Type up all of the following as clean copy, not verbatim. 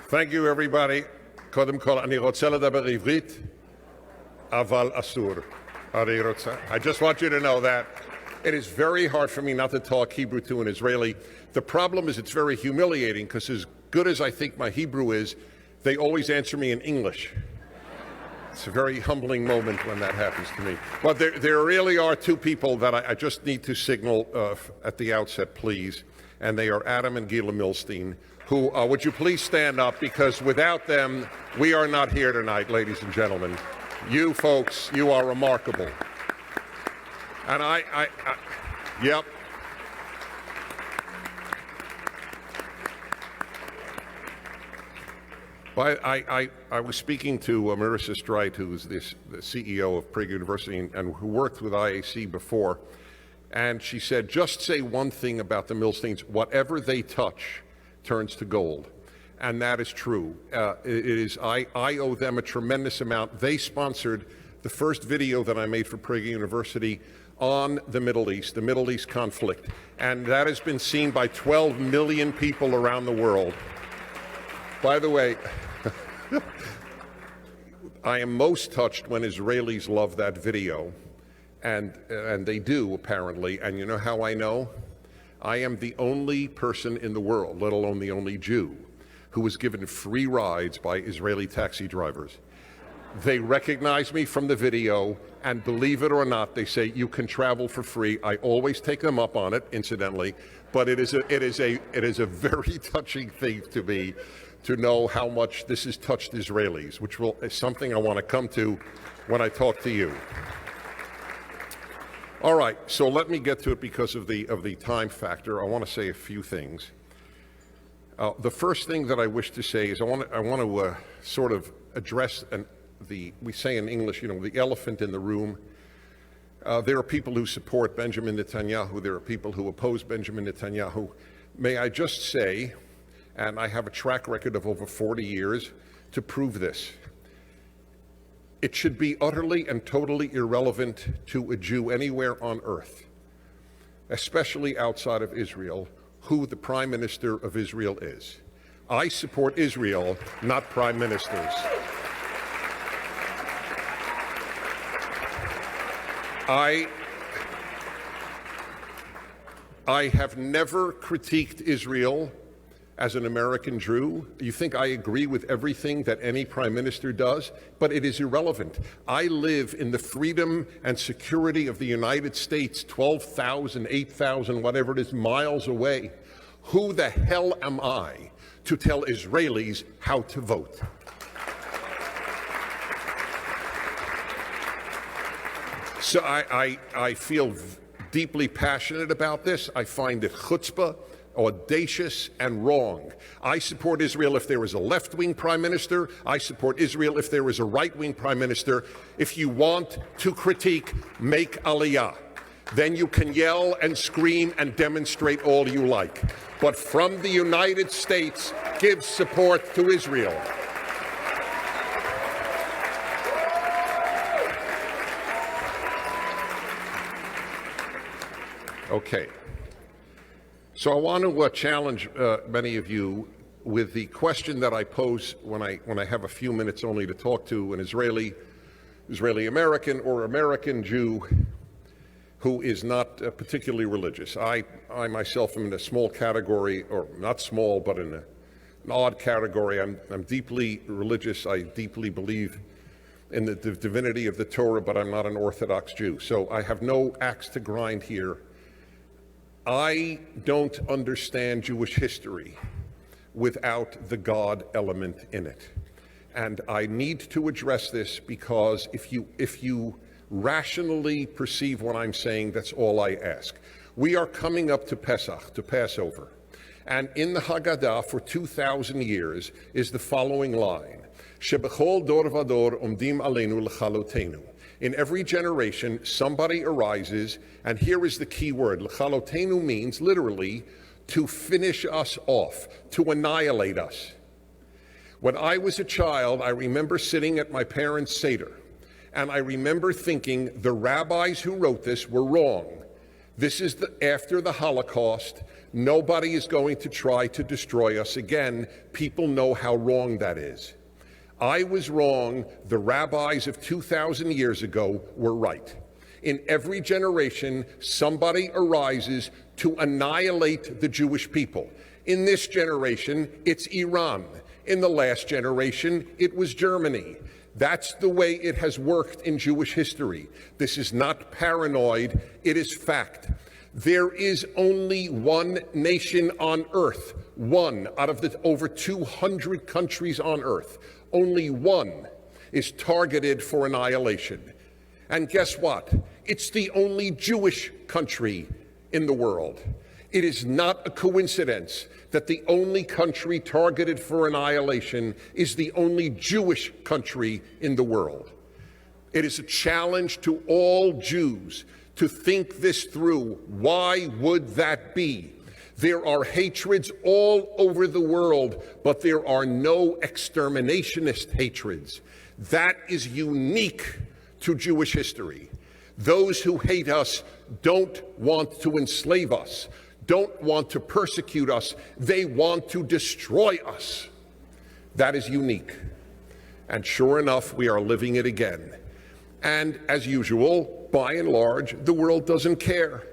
Thank you, everybody. קודם כל, אני רוצה לדבר עברית, אבל אסור. I just want you to know that. It is very hard for me not to talk Hebrew to an Israeli. The problem is it's very humiliating because as good as I think my Hebrew is, they always answer me in English. It's a very humbling moment when that happens to me. But there really are two people that I just need to signal at the outset, please. And they are Adam and Gila Milstein, who, would you please stand up, because without them, we are not here tonight, ladies and gentlemen. You folks, you are remarkable. And yep. I was speaking to Marissa Streit, who is the CEO of Prager University and who worked with IAC before, and she said, just say one thing about the Milsteins: whatever they touch turns to gold. And that is true. I owe them a tremendous amount. They sponsored the first video that I made for Prager University on the Middle East conflict. And that has been seen by 12 million people around the world. By the way, I am most touched when Israelis love that video. And they do, apparently. And you know how I know? I am the only person in the world, let alone the only Jew, who was given free rides by Israeli taxi drivers. They recognize me from the video, and believe it or not, they say, you can travel for free. I always take them up on it, incidentally, but it is a very touching thing to me to know how much this has touched Israelis, which is something I want to come to when I talk to you. All right, so let me get to it because of the time factor. I want to say a few things. The first thing that I wish to say is I want to sort of address we say in English, the elephant in the room. There are people who support Benjamin Netanyahu. There are people who oppose Benjamin Netanyahu. May I just say, and I have a track record of over 40 years to prove this, it should be utterly and totally irrelevant to a Jew anywhere on earth, especially outside of Israel, who the Prime Minister of Israel is. I support Israel, not prime ministers. I have never critiqued Israel as an American Jew. You think I agree with everything that any prime minister does? But it is irrelevant. I live in the freedom and security of the United States, 12,000, 8,000, whatever it is, miles away. Who the hell am I to tell Israelis how to vote? So I feel deeply passionate about this. I find it chutzpah, audacious, and wrong. I support Israel if there is a left-wing prime minister. I support Israel if there is a right-wing prime minister. If you want to critique, make aliyah. Then you can yell and scream and demonstrate all you like. But from the United States, give support to Israel. Okay. So I want to challenge many of you with the question that I pose when I have a few minutes only to talk to an Israeli American or American Jew who is not particularly religious. I myself am in a small category, or not small, but in an odd category. I'm deeply religious. I deeply believe in the divinity of the Torah, but I'm not an Orthodox Jew. So I have no axe to grind here. I don't understand Jewish history without the God element in it. And I need to address this because if you rationally perceive what I'm saying, that's all I ask. We are coming up to Pesach, to Passover. And in the Haggadah for 2,000 years is the following line: Shebechol dor vador umdim aleinu l'chalotenu. In every generation, somebody arises, and here is the key word. L'chalotenu means literally to finish us off, to annihilate us. When I was a child, I remember sitting at my parents' Seder, and I remember thinking the rabbis who wrote this were wrong. This is after the Holocaust. Nobody is going to try to destroy us again. People know how wrong that is. I was wrong. The rabbis of 2,000 years ago were right. In every generation, somebody arises to annihilate the Jewish people. In this generation, it's Iran. In the last generation, it was Germany. That's the way it has worked in Jewish history. This is not paranoid, it is fact. There is only one nation on earth, one out of the over 200 countries on earth. Only one is targeted for annihilation. And guess what? It's the only Jewish country in the world. It is not a coincidence that the only country targeted for annihilation is the only Jewish country in the world. It is a challenge to all Jews to think this through. Why would that be? There are hatreds all over the world, but there are no exterminationist hatreds. That is unique to Jewish history. Those who hate us don't want to enslave us, don't want to persecute us. They want to destroy us. That is unique. And sure enough, we are living it again. And as usual, by and large, the world doesn't care.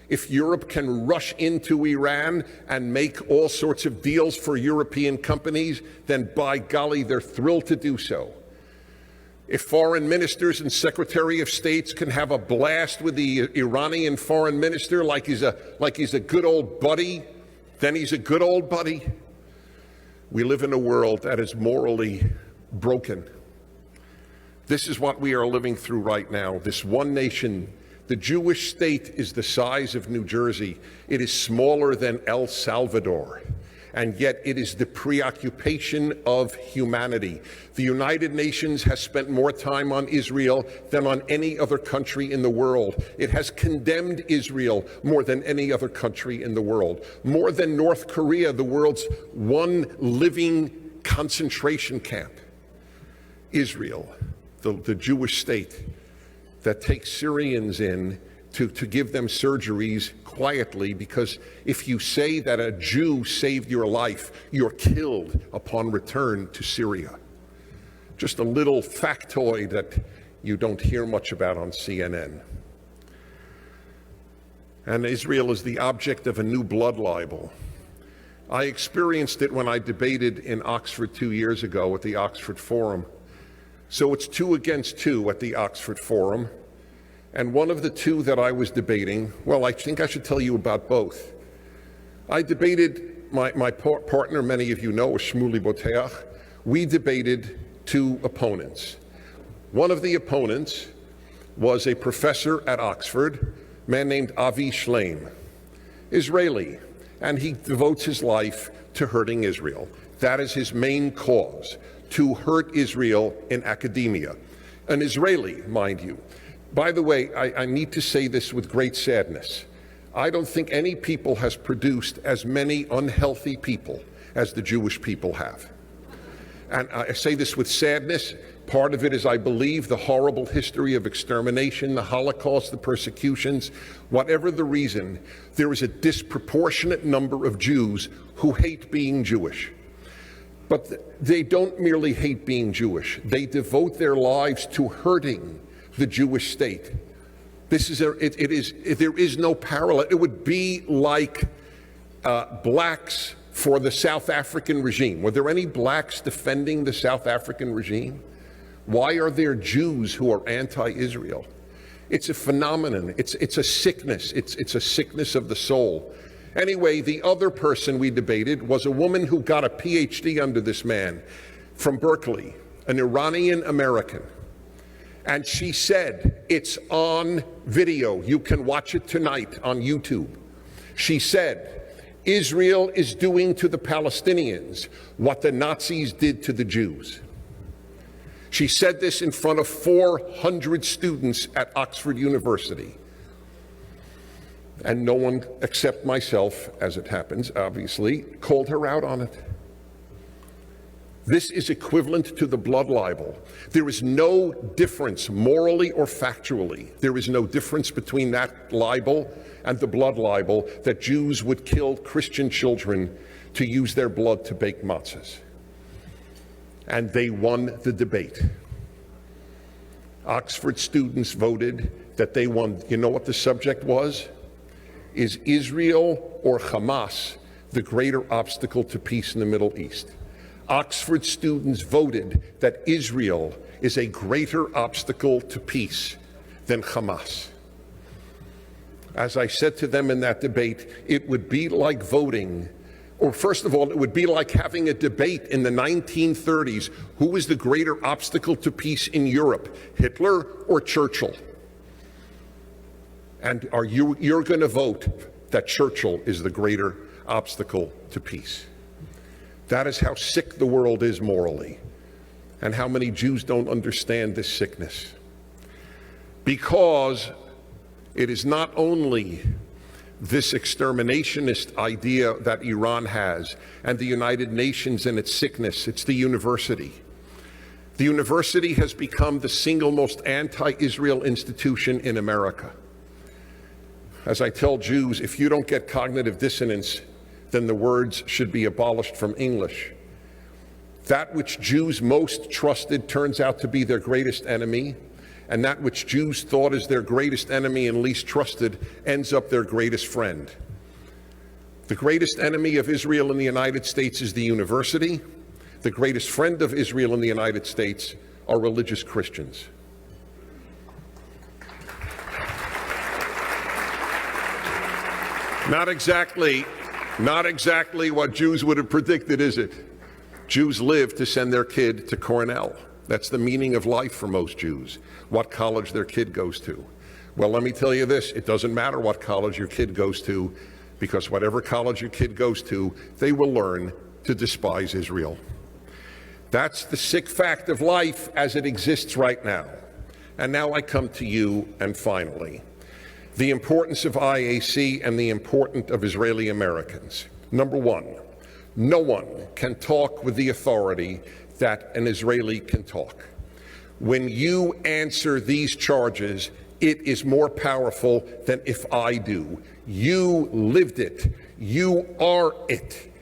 If Europe can rush into Iran and make all sorts of deals for European companies, then by golly, they're thrilled to do so. If foreign ministers and secretary of states can have a blast with the Iranian foreign minister like he's a good old buddy, then he's a good old buddy. We live in a world that is morally broken. This is what we are living through right now. This one nation, the Jewish state, is the size of New Jersey. It is smaller than El Salvador. And yet it is the preoccupation of humanity. The United Nations has spent more time on Israel than on any other country in the world. It has condemned Israel more than any other country in the world. More than North Korea, the world's one living concentration camp. Israel, the Jewish state that takes Syrians in to give them surgeries quietly, because if you say that a Jew saved your life, you're killed upon return to Syria. Just a little factoid that you don't hear much about on CNN. And Israel is the object of a new blood libel. I experienced it when I debated in Oxford 2 years ago at the Oxford Forum. So it's 2 against 2 at the Oxford Forum. And one of the two that I was debating, well, I think I should tell you about both. I debated, my partner, many of you know, is Shmuley Boteach. We debated 2 opponents. One of the opponents was a professor at Oxford, a man named Avi Shleim, Israeli, and he devotes his life to hurting Israel. That is his main cause, to hurt Israel in academia. An Israeli, mind you. By the way, I need to say this with great sadness. I don't think any people has produced as many unhealthy people as the Jewish people have. And I say this with sadness. Part of it is, I believe, the horrible history of extermination, the Holocaust, the persecutions. Whatever the reason, there is a disproportionate number of Jews who hate being Jewish. But they don't merely hate being Jewish. They devote their lives to hurting the Jewish state. There is no parallel. It would be like blacks for the South African regime. Were there any blacks defending the South African regime? Why are there Jews who are anti-Israel? It's a phenomenon. It's a sickness. It's a sickness of the soul. Anyway, the other person we debated was a woman who got a PhD under this man from Berkeley, an Iranian American. And she said, it's on video. You can watch it tonight on YouTube. She said, Israel is doing to the Palestinians what the Nazis did to the Jews. She said this in front of 400 students at Oxford University. And no one except myself, as it happens, obviously, called her out on it. This is equivalent to the blood libel. There is no difference morally or factually. There is no difference between that libel and the blood libel that Jews would kill Christian children to use their blood to bake matzahs. And they won the debate. Oxford students voted that they won. You know what the subject was? Is Israel or Hamas the greater obstacle to peace in the Middle East? Oxford students voted that Israel is a greater obstacle to peace than Hamas. As I said to them in that debate, it would be like voting, or first of all, it would be like having a debate in the 1930s. Who was the greater obstacle to peace in Europe, Hitler or Churchill? And you're going to vote that Churchill is the greater obstacle to peace. That is how sick the world is morally, and how many Jews don't understand this sickness. Because it is not only this exterminationist idea that Iran has and the United Nations and its sickness, it's the university. The university has become the single most anti-Israel institution in America. As I tell Jews, if you don't get cognitive dissonance, then the words should be abolished from English. That which Jews most trusted turns out to be their greatest enemy, and that which Jews thought is their greatest enemy and least trusted ends up their greatest friend. The greatest enemy of Israel in the United States is the university. The greatest friend of Israel in the United States are religious Christians. Not exactly what Jews would have predicted, is it? Jews live to send their kid to Cornell. That's the meaning of life for most Jews, what college their kid goes to. Well, let me tell you this, it doesn't matter what college your kid goes to, because whatever college your kid goes to, they will learn to despise Israel. That's the sick fact of life as it exists right now. And now I come to you, and finally, the importance of IAC and the importance of Israeli Americans. Number one, no one can talk with the authority that an Israeli can talk. When you answer these charges, it is more powerful than if I do. You lived it. You are it.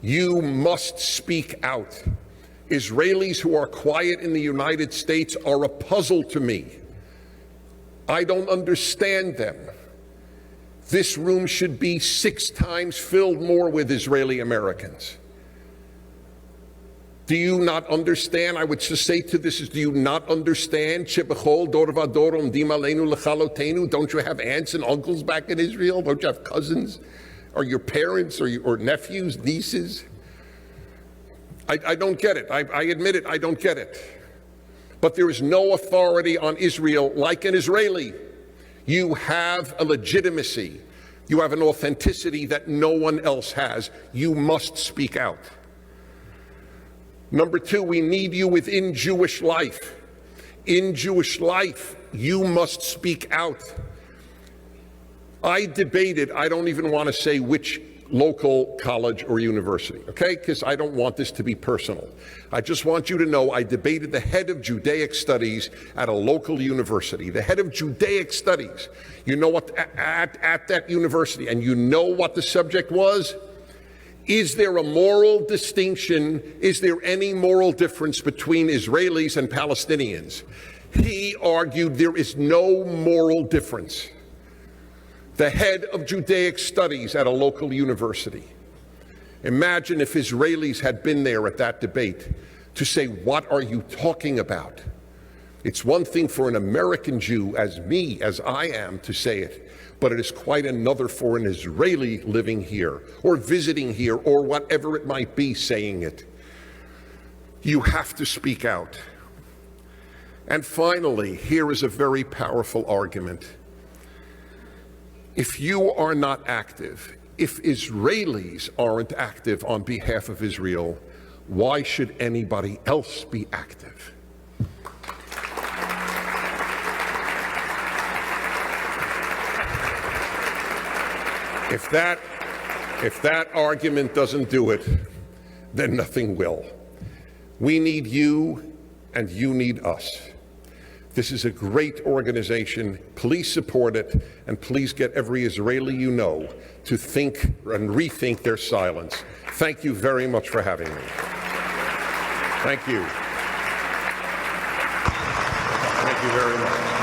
You must speak out. Israelis who are quiet in the United States are a puzzle to me. I don't understand them. This room should be 6 times filled more with Israeli Americans. Do you not understand? I would just say to this is, do you not understand? Don't you have aunts and uncles back in Israel? Don't you have cousins? Or your parents or nephews, nieces? I don't get it. I admit it, I don't get it. But there is no authority on Israel like an Israeli. You have a legitimacy. You have an authenticity that no one else has. You must speak out. Number 2, we need you within Jewish life. In Jewish life, you must speak out. I debated, I don't even want to say which local college or university, okay? Because I don't want this to be personal. I just want you to know I debated the head of Judaic studies at a local university. The head of Judaic studies, you know what, at that university, and you know what the subject was? Is there a moral distinction? Is there any moral difference between Israelis and Palestinians? He argued there is no moral difference. The head of Judaic studies at a local university. Imagine if Israelis had been there at that debate to say, what are you talking about? It's one thing for an American Jew, as I am, to say it, but it is quite another for an Israeli living here, or visiting here, or whatever it might be, saying it. You have to speak out. And finally, here is a very powerful argument. If you are not active, if Israelis aren't active on behalf of Israel, why should anybody else be active? If that argument doesn't do it, then nothing will. We need you, and you need us. This is a great organization. Please support it, and please get every Israeli you know to think and rethink their silence. Thank you very much for having me. Thank you. Thank you very much.